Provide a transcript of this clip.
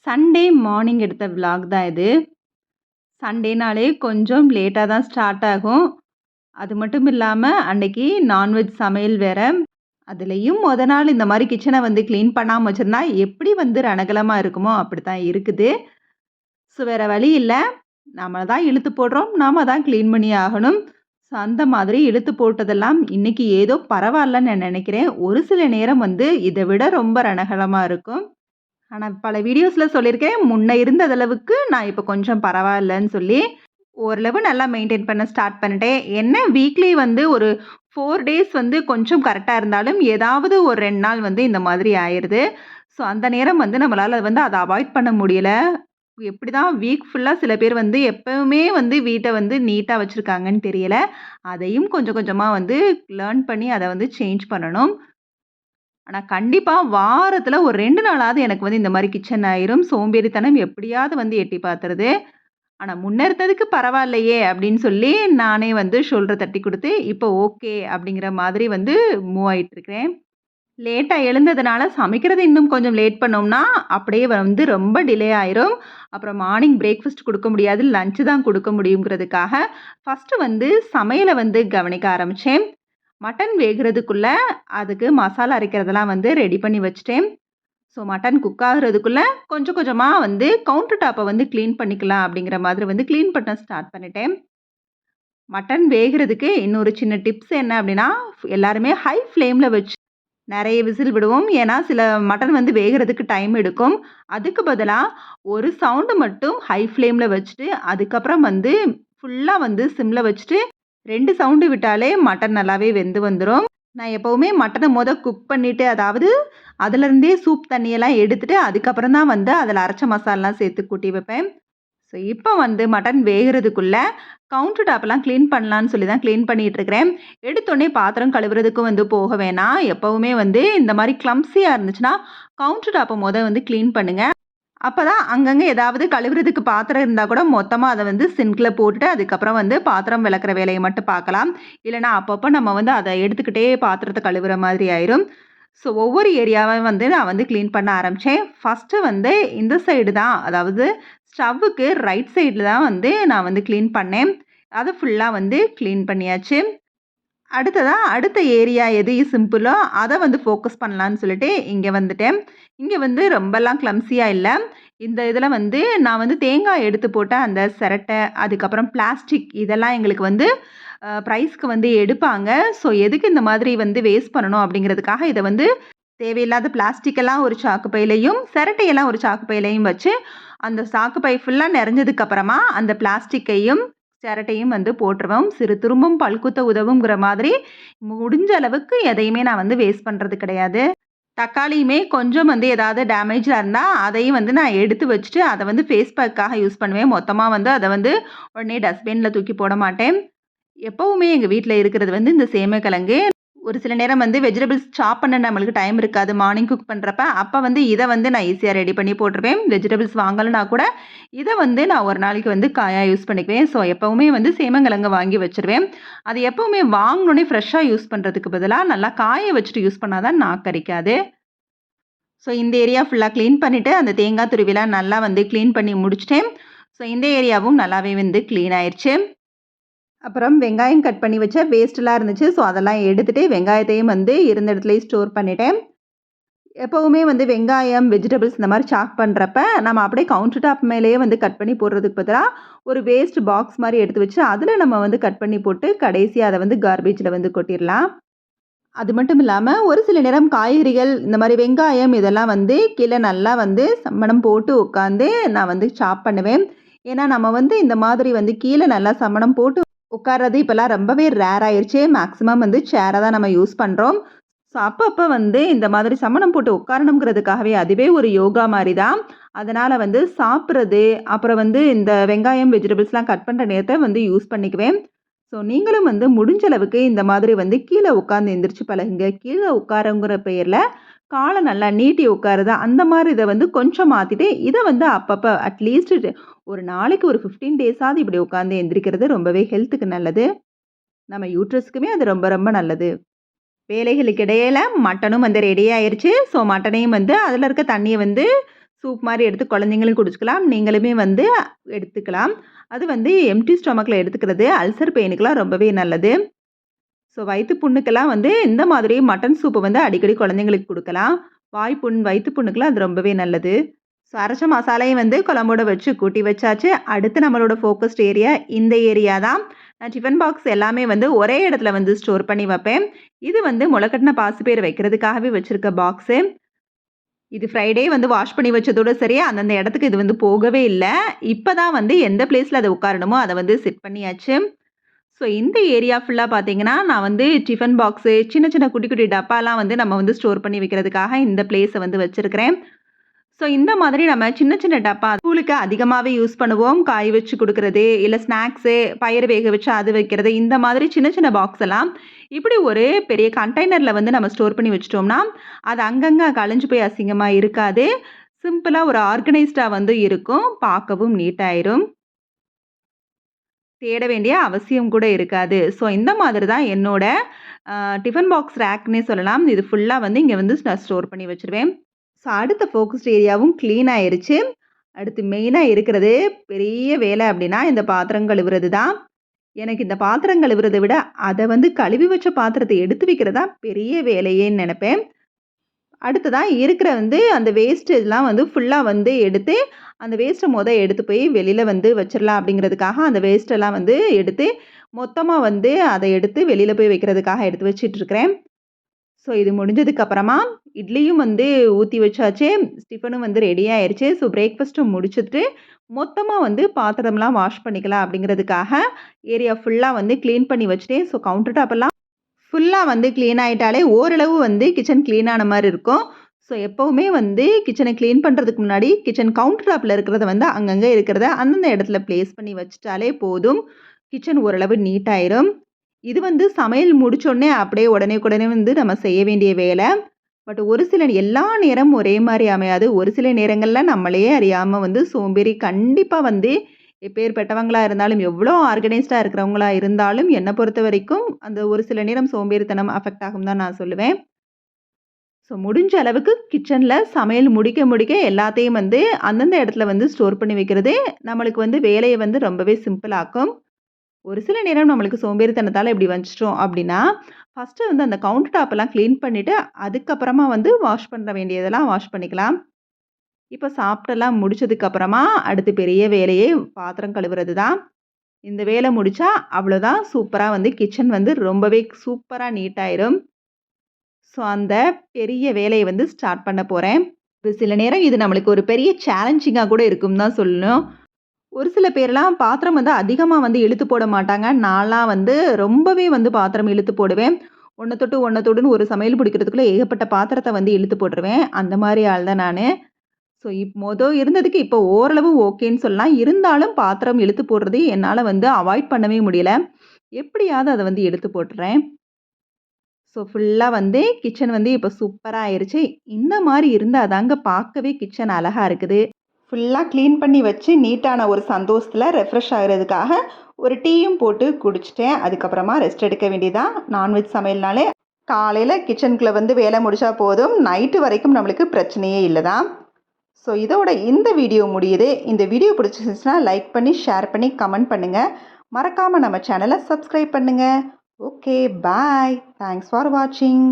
Sunday morning எடுத்த vlog தான் இது. சண்டேனாலே கொஞ்சம் லேட்டா தான் ஸ்டார்ட் ஆகும். அது மட்டும் இல்லாம அன்னைக்கு நான்வெஜ் சமையல் வேற. அதுலயும் மொத நாள் இந்த மாரி கிச்சன வந்து கிளீன் பண்ணாம வச்சிருந்தா எப்படி வந்து ரணகலமா இருக்குமோ அப்படித்தான் இருக்குது. ஸோ வேற வழி இல்ல. நாம தான் இழுத்து போடுறோம். நாம தான் கிளீன் பண்ணி ஆகணும். ஸோ அந்த மாதிரி இழுத்து போட்டதெல்லாம் இன்னைக்கு ஏதோ பரவாயில்லன்னு நான் நெனைக்கிறேன். ஒரு சில நேரம் வந்து இத விட ரொம்ப ரணகலமா இருக்கும். ஆனா, பல வீடியோஸ்ல சொல்லியிருக்கேன். முன்ன இருந்த அளவுக்கு நான் இப்ப கொஞ்சம் பரவாயில்லன்னு சொல்லி, ஓரளவு நல்லா மெயின்டெயின் பண்ண ஸ்டார்ட் பண்ணிட்டேன். என்ன வீக்லி வந்து ஒரு 4 டேஸ் வந்து கொஞ்சம் கரெக்ட்டா இருந்தாலும், ஏதாவது ஒரு 2 நாள் வந்து இந்த மாதிரி ஆயிருது. ஸோ, அந்த நேரம் வந்து நம்மளால வந்து அத அவாய்ட் பண்ண முடியல. எப்படிதான் வீக் ஃபுல்லா சில பேர் வந்து எப்பவுமே வந்து வீட்ட வந்து நீட்டா வச்சிருக்காங்கன்னு தெரியல. அதையும் கொஞ்சம் கொஞ்சமா வந்து லேர்ன் பண்ணி அத வந்து சேஞ்ச் பண்ணணும். ஆனா, கண்டிப்பா வாரத்துல ஒரு 2 நாளாவது எனக்கு வந்து இந்த மாரி கிச்சன் ஆயிரும். சோம்பேறித்தனம் எப்படியாவது வந்து எட்டி பாத்துருது. ஆனா, முன்ன இருந்ததுக்கு பரவாயில்லையே அப்படின்னு சொல்லி நானே வந்து ஷோல்டர் தட்டி குடுத்து, இப்போ ஓகே அப்படிங்கிற மாதிரி வந்து மூவ் ஆயிட்டு இருக்கிறேன். லேட்டா எழுந்ததுனால சமைக்கிறது இன்னும் கொஞ்சம் லேட் பண்ணோம்னா, அப்படியே வந்து ரொம்ப டிலே ஆயிரும். அப்புறம் மார்னிங் பிரேக்ஃபாஸ்ட் குடுக்க முடியாது. லஞ்ச் தான் குடுக்க முடியுங்கிறதுக்காக, ஃபர்ஸ்ட்டு வந்து சமையல வந்து கவனிக்க ஆரம்பிச்சேன். மட்டன் வேகுறதுக்குள்ள அதுக்கு மசாலா அரைக்கிறதெல்லாம் வந்து ரெடி பண்ணி வச்சுட்டேன். ஸோ மட்டன் குக் ஆகுறதுக்குள்ள கொஞ்சம் கொஞ்சமா வந்து கவுண்டர் டாப்ப வந்து கிளீன் பண்ணிக்கலாம் அப்படிங்கிற மாதிரி வந்து கிளீன் பண்ண ஸ்டார்ட் பண்ணிட்டேன். மட்டன் வேகுறதுக்கு இன்னொரு சின்ன டிப்ஸ் என்ன அப்படின்னா, எல்லாருமே ஹை ஃப்ளேம்ல வச்சு நெறைய விசில் விடுவோம். ஏன்னா, சில மட்டன் வந்து வேகுறதுக்கு டைம் எடுக்கும். அதுக்கு பதிலா ஒரு சவுண்ட் மட்டும் ஹை ஃப்ளேம்ல வச்சுட்டு, அதுக்கப்புறம் வந்து ஃபுல்லா வந்து சிம்ல வச்சுட்டு 2 சவுண்டு விட்டாலே மட்டன் நல்லாவே வெந்து வந்துரும். நான் எப்பவுமே மட்டன குக் பண்ணிட்டு, அதாவது அதுலருந்தே சூப் தண்ணியெல்லாம் எடுத்துட்டு, அதுக்கப்புறம் தான் வந்து அதில அரைச்ச மசாலாலாம் சேர்த்து கூட்டி வைப்பேன். ஸோ இப்போ வந்து மட்டன் வேகுறதுக்குள்ள கவுண்டர் டாப்லாம் கிளீன் பண்ணலான்னு சொல்லி தான் கிளீன் பண்ணிட்டு இருக்கிறேன். எடுத்தோனே பாத்திரம் கழுவுறதுக்கும் வந்து போக வேணாம். எப்பவுமே வந்து இந்த மாரி கிளம்ப்ஸியா இருந்துச்சுன்னா, கவுண்டர் டாப்ப வந்து கிளீன் பண்ணுங்க. அப்பதான் அங்கங்க ஏதாவது கழுவுறதுக்கு பாத்திரம் இருந்தா கூட மொத்தமா அத வந்து சிங்க்ல போட்டுட்டு, அதுக்கப்புறம் வந்து பாத்திரம் விளக்குற வேலைய மட்டும் பார்க்கலாம். இல்லன்னா அப்பப்ப நம்ம வந்து அத எடுத்துக்கிட்டே பாத்திரத்த கழுவுற மாதிரி ஆயிரும். ஸோ ஒவ்வொரு ஏரியாவா வந்து நான் வந்து கிளீன் பண்ண ஆரம்பிச்சேன். ஃபர்ஸ்ட்டு வந்து இந்த சைடு தான், அதாவது ஸ்டவ்வுக்கு ரைட் சைடுல தான் வந்து நான் வந்து கிளீன் பண்ணேன். அத ஃபுல்லா வந்து கிளீன் பண்ணியாச்சு. அடுத்ததா, அடுத்த ஏரியா எது சிம்பிளோ, அத வந்து ஃபோக்கஸ் பண்ணலான்னு சொல்லிட்டு இங்க வந்துட்டேன். இங்க வந்து ரொம்பலாம் கிளம்ப்ஸியா இல்ல. இந்த இதில வந்து நான் வந்து தேங்காய் எடுத்து போட்ட அந்த சிரட்டை, அதுக்கப்புறம் பிளாஸ்டிக் இதெல்லாம் எங்களுக்கு வந்து பிரைஸ்க்கு வந்து எடுப்பாங்க. ஸோ எதுக்கு இந்த மாதிரி வந்து வேஸ்ட் பண்ணணும் அப்படிங்கிறதுக்காக இத வந்து தேவையில்லாத பிளாஸ்டிக் எல்லாம் ஒரு சாக்கு பையிலயும், சிரட்டையெல்லாம் ஒரு சாக்கு பையிலயும் வச்சு, அந்த சாக்கு பை ஃபுல்லா நெறஞ்சதுக்கு அப்புறமா அந்த பிளாஸ்டிக்கையும் சிரட்டையும் வந்து போட்டுருவோம். சிறு துரும்பும் பல்குத்த உதவுங்கிற மாதிரி முடிஞ்ச அளவுக்கு எதையுமே நான் வந்து வேஸ்ட் பண்றது கிடையாது. தக்காளியுமே கொஞ்சம் வந்து ஏதாவது டேமேஜா இருந்தா, அதையும் வந்து நான் எடுத்து வச்சுட்டு, அத வந்து ஃபேஸ் பேக்காக யூஸ் பண்ணுவேன். மொத்தமா வந்து அத வந்து உடனே டஸ்ட்பின்ல தூக்கி போட மாட்டேன். எப்பவுமே எங்க வீட்ல இருக்கிறது வந்து இந்த சேமக்கிழங்கு. ஒரு சில நேரம் வந்து வெஜிடபிள்ஸ் சாப் பண்ண நம்மளுக்கு டைம் இருக்காது. மார்னிங் குக் பண்றப்ப, அப்ப வந்து இத வந்து நான் ஈஸியா ரெடி பண்ணி போட்டுருவேன். வெஜிடபிள்ஸ் வாங்கலனா கூட, இத வந்து நான் ஒரு நாளைக்கு வந்து காயா யூஸ் பண்ணிக்குவேன். ஸோ எப்பவுமே வந்து சேமங்கிழங்கு வாங்கி வச்சுருவேன். அது எப்பவுமே வாங்குனோனே ஃப்ரெஷ்ஷா யூஸ் பண்றதுக்கு பதிலா, நல்லா காய வச்சுட்டு யூஸ் பண்ணா தான் நாக்கரிக்காது. ஸோ இந்த ஏரியா ஃபுல்லா கிளீன் பண்ணிட்டு, அந்த தேங்காய் துருவிலாம் நல்லா வந்து கிளீன் பண்ணி முடிச்சுட்டேன். ஸோ இந்த ஏரியாவும் நல்லாவே வந்து கிளீன் ஆயிருச்சு. அப்புறம் வெங்காயம் கட் பண்ணி வச்ச வேஸ்ட்லாம் இருந்துச்சு. ஸோ அதெல்லாம் எடுத்துட்டு வெங்காயத்தையும் வந்து இருந்த இடத்துலயே ஸ்டோர் பண்ணிட்டேன். எப்பவுமே வந்து வெங்காயம், வெஜிடபிள்ஸ் இந்த மாரி சாப் பண்றப்ப, நம்ம அப்படியே கவுண்டர் டாப் மேலேயே வந்து கட் பண்ணி போடுறதுக்கு பதிலா, ஒரு வேஸ்ட் பாக்ஸ் மாரி எடுத்து வச்சு, அதில நம்ம வந்து கட் பண்ணி போட்டு, கடைசியா அத வந்து கார்பேஜ்ல வந்து கொட்டிறலாம். அது மட்டும் இல்லாம, ஒரு சில நேரம் காய்கறிகள், இந்த மாரி வெங்காயம் இதெல்லாம் வந்து கீழ நல்லா வந்து சம்மணம் போட்டு உட்காந்து நான் வந்து சாப் பண்ணுவேன். ஏன்னா, நம்ம வந்து இந்த மாதிரி வந்து கீழ நல்லா சம்மணம் போட்டு உட்கார்றது இப்பலாம் ரொம்பவே ரேர் ஆயிருச்சு. மேக்ஸிமம் வந்து சேர தான் நம்ம யூஸ் பண்றோம். ஸோ, அப்பப்ப வந்து இந்த மாதிரி சம்மணம் போட்டு உட்காரணுங்கிறதுக்காகவே அதுவே ஒரு யோகா மாரி தான். அதனால வந்து சாப்பிடுறது, அப்புறம் வந்து இந்த வெங்காயம், வெஜிடபிள்ஸ்லாம் கட் பண்ற நேரத்த வந்து யூஸ் பண்ணிக்குவேன். ஸோ, நீங்களும் வந்து முடிஞ்ச அளவுக்கு இந்த மாதிரி வந்து கீழ உட்காந்து எந்திரிச்சு பழகுங்க. கீழ உட்காரங்கிற பெயர்ல கால நல்லா நீட்டி உட்காருது. அந்த மாரி இத வந்து கொஞ்சம் மாத்திட்டு, இத வந்து அப்பப்ப அட்லீஸ்ட் ஒரு நாளைக்கு ஒரு 15 டேஸாவது இப்படி உட்காந்து எந்திரிக்கிறது ரொம்பவே ஹெல்த்துக்கு நல்லது. நம்ம யூட்ரஸ்க்குமே அது ரொம்ப ரொம்ப நல்லது. வேலைகளுக்கு இடையில மட்டனும் வந்து ரெடி ஆயிருச்சு. ஸோ மட்டனையும் வந்து அதில இருக்க தண்ணிய வந்து சூப் மாதிரி எடுத்து குழந்தைங்களும் குடிச்சுக்கலாம், நீங்களுமே வந்து எடுத்துக்கலாம். அது வந்து எம்ப்டி ஸ்டொமக்கில் எடுத்துக்கிறது அல்சர் பெயினுக்கெலாம் ரொம்பவே நல்லது. ஸோ வயிற்று புண்ணுக்கெல்லாம் வந்து இந்த மாதிரி மட்டன் சூப்பை வந்து அடிக்கடி குழந்தைங்களுக்கு கொடுக்கலாம். வாய்ப்புண் வயிற்று புண்ணுக்கெல்லாம் அது ரொம்பவே நல்லது. ஸோ அரைச்ச மசாலையும் வந்து குழம்போட வச்சு கூட்டி வச்சாச்சு. அடுத்து நம்மளோட ஃபோக்கஸ்ட் ஏரியா இந்த ஏரியா தான். நான் டிஃபன் பாக்ஸ் எல்லாமே வந்து ஒரே இடத்துல வந்து ஸ்டோர் பண்ணி வைப்பேன். இது வந்து முளைக்கட்டின பாசிப்பயிறு வைக்கிறதுக்காகவே வச்சுருக்க பாக்ஸு. இது ஃப்ரைடே வந்து வாஷ் பண்ணி வச்சதோட சரி, அந்தந்த இடத்துக்கு இது வந்து போகவே இல்ல. இப்ப தான் வந்து எந்த பிளேஸ்ல அது உட்காரணுமோ அத வந்து செட் பண்ணியாச்சு. ஸோ இந்த ஏரியா ஃபுல்லா பார்த்தீங்கன்னா, நான் வந்து டிஃபன் பாக்ஸு, சின்ன சின்ன குட்டி குட்டி டப்பாலாம் வந்து நம்ம வந்து ஸ்டோர் பண்ணி வைக்கிறதுக்காக இந்த பிளேஸ வந்து வச்சிருக்கிறேன். ஸோ இந்த மாதிரி நம்ம சின்ன சின்ன டப்பா ஸ்கூலுக்கு அதிகமாகவே யூஸ் பண்ணுவோம். காய் வச்சு குடுக்குறது, இல்ல ஸ்நாக்ஸு, பயிறு வேக வச்சு அது வைக்கிறது, இந்த மாதிரி சின்ன சின்ன பாக்ஸ் எல்லாம் இப்படி ஒரு பெரிய கண்டெய்னர்ல வந்து நம்ம ஸ்டோர் பண்ணி வச்சுட்டோம்னா, அது அங்கங்க கலைஞ்சு போய் அசிங்கமா இருக்காது. சிம்பிளா ஒரு ஆர்கனைஸ்டா வந்து இருக்கும். பார்க்கவும் நீட்டாயிரும். தேட வேண்டிய அவசியம் கூட இருக்காது. ஸோ இந்த மாதிரி தான் என்னோட டிஃபன் பாக்ஸ் ரேக்ன்னே சொல்லலாம். இது ஃபுல்லா வந்து இங்க வந்து நான் ஸ்டோர் பண்ணி வச்சுருவேன். ஸோ அடுத்த ஃபோக்கஸ்ட் ஏரியாவும் க்ளீன் ஆயிருச்சு. அடுத்து மெயினா இருக்கிறது பெரிய வேலை அப்படின்னா, இந்த பாத்திரம் கழுவுறது தான். எனக்கு இந்த பாத்திரம் கழுவுறத விட, அத வந்து கழுவி வச்ச பாத்திரத்த எடுத்து வைக்கிறது தான் பெரிய வேலையேன்னு நெனப்பேன். அடுத்ததா இருக்கிற வந்து அந்த வேஸ்டேஜ்லாம் வந்து ஃபுல்லா வந்து எடுத்து, அந்த வேஸ்ட்ட எடுத்து போய் வெளியில வந்து வச்சிரலாம் அப்படிங்கிறதுக்காக, அந்த வேஸ்ட்டெல்லாம் வந்து எடுத்து, மொத்தமா வந்து அத எடுத்து வெளியில போய் வைக்கிறதுக்காக எடுத்து வச்சுட்டுருக்கிறேன். ஸோ இது முடிஞ்சதுக்கு அப்புறமா இட்லியும் வந்து ஊத்தி வச்சாச்சு. டிஃபனும் வந்து ரெடி ஆயிருச்சு. ஸோ பிரேக்ஃபாஸ்ட்டும் முடிச்சுட்டு, மொத்தமா வந்து பாத்திரம்லாம் வாஷ் பண்ணிக்கலாம் அப்படிங்கிறதுக்காக, ஏரியா ஃபுல்லா வந்து கிளீன் பண்ணி வச்சுட்டேன். ஸோ கவுண்டர் டாப் எல்லாம் ஃபுல்லா வந்து கிளீன் ஆயிட்டாலே ஓரளவு வந்து கிச்சன் கிளீன் ஆன மாரி இருக்கும். ஸோ எப்பவுமே வந்து கிச்சன கிளீன் பண்றதுக்கு முன்னாடி, கிச்சன் கவுண்டர் டாப்ல இருக்கிறத வந்து அங்கங்க இருக்கிறத அந்தந்த இடத்துல பிளேஸ் பண்ணி வச்சுட்டாலே போதும். கிச்சன் ஓரளவு நீட் ஆயிரும். இது வந்து சமையல் முடிச்சோனே அப்படியே உடனே வந்து நம்ம செய்ய வேண்டிய வேலை. பட் ஒரு சில எல்லா நேரமும் ஒரே மாரி அமையாது. ஒரு சில நேரங்கள்ல நம்மளே அறியாம வந்து சோம்பேறி கண்டிப்பா வந்து எப்பேர்ப்பட்டவங்களா இருந்தாலும், எவ்வளோ ஆர்கனைஸ்டா இருக்கிறவங்களா இருந்தாலும், என்ன பொறுத்தவரைக்கும் அந்த ஒரு சில நேரம் சோம்பேறித்தனம் அஃபெக்ட் ஆகும் தான் நான் சொல்லுவேன். ஸோ முடிஞ்ச அளவுக்கு கிச்சன்ல சமையல் முடிக்க எல்லாத்தையும் வந்து அந்தந்த இடத்துல வந்து ஸ்டோர் பண்ணி வைக்கிறது, நம்மளுக்கு வந்து வேலைய வந்து ரொம்பவே சிம்பிள் ஆக்கும். ஒரு சில நேரம் நம்மளுக்கு சோம்பேறித்தனத்தால இப்படி வந்துட்டோம் அப்படின்னா, ஃபர்ஸ்ட்டு வந்து அந்த கவுண்டர் டாப்பெல்லாம் கிளீன் பண்ணிட்டு, அதுக்கப்புறமா வந்து வாஷ் பண்ண வேண்டியதெல்லாம் வாஷ் பண்ணிக்கலாம். இப்ப சாப்பிட்டெல்லாம் முடிச்சதுக்கு அப்புறமா, அடுத்து பெரிய வேலையே பாத்திரம் கழுவுறது தான். இந்த வேலை முடிச்சா அவ்வளோதான். சூப்பரா வந்து கிச்சன் வந்து ரொம்பவே சூப்பரா நீட்டாயிரும். ஸோ அந்த பெரிய வேலைய வந்து ஸ்டார்ட் பண்ண போறேன். ஒரு சில நேரம் இது நம்மளுக்கு ஒரு பெரிய சேலஞ்சிங்கா கூட இருக்கும்னு தான் சொல்லணும். ஒரு சில பேர்லாம் பாத்திரம் வந்து அதிகமா வந்து இழுத்து போட மாட்டாங்க. நான்லாம் வந்து ரொம்பவே வந்து பாத்திரம் இழுத்து போடுவேன். ஒண்ண தொட்டு ஒண்ண தொடுன்னு ஒரு சமையல் பிடிக்கிறதுக்குள்ள ஏகப்பட்ட பாத்திரத்த வந்து இழுத்து போட்டுருவேன். அந்த மாரி ஆள் தான் நானு. ஸோ இருந்ததுக்கு இப்போ ஓரளவு ஓகேன்னு சொல்லலாம். இருந்தாலும் பாத்திரம் இழுத்து போடுறது என்னால வந்து அவாய்ட் பண்ணவே முடியல. எப்படியாவது அத வந்து எடுத்து போட்டுறேன். ஸோ ஃபுல்லா வந்து கிச்சன் வந்து இப்போ சூப்பரா ஆயிருச்சு. இந்த மாரி இருந்தா தாங்க பார்க்கவே கிச்சன் அழகா இருக்குது. ஃபுல்லா கிளீன் பண்ணி வச்சு நீட்டான ஒரு சந்தோஷத்துல ரெஃப்ரெஷ் ஆகுறதுக்காக ஒரு டீயும் போட்டு குடிச்சிட்டேன். அதுக்கப்புறமா ரெஸ்ட் எடுக்க வேண்டியதான். நான்வெஜ் சமையல்னாலே காலையில கிச்சனுக்குள்ள வந்து வேலை முடிச்சா போதும். நைட்டு வரைக்கும் நம்மளுக்கு பிரச்சனையே இல்ல தான். ஸோ இதோட இந்த வீடியோ முடியுது. இந்த வீடியோ பிடிச்சிருந்துச்சுன்னா லைக் பண்ணி, ஷேர் பண்ணி, கமெண்ட் பண்ணுங்க. மறக்காம நம்ம சேனலை சப்ஸ்கிரைப் பண்ணுங்க. Okay, bye. தேங்க்ஸ் ஃபார் வாட்சிங்.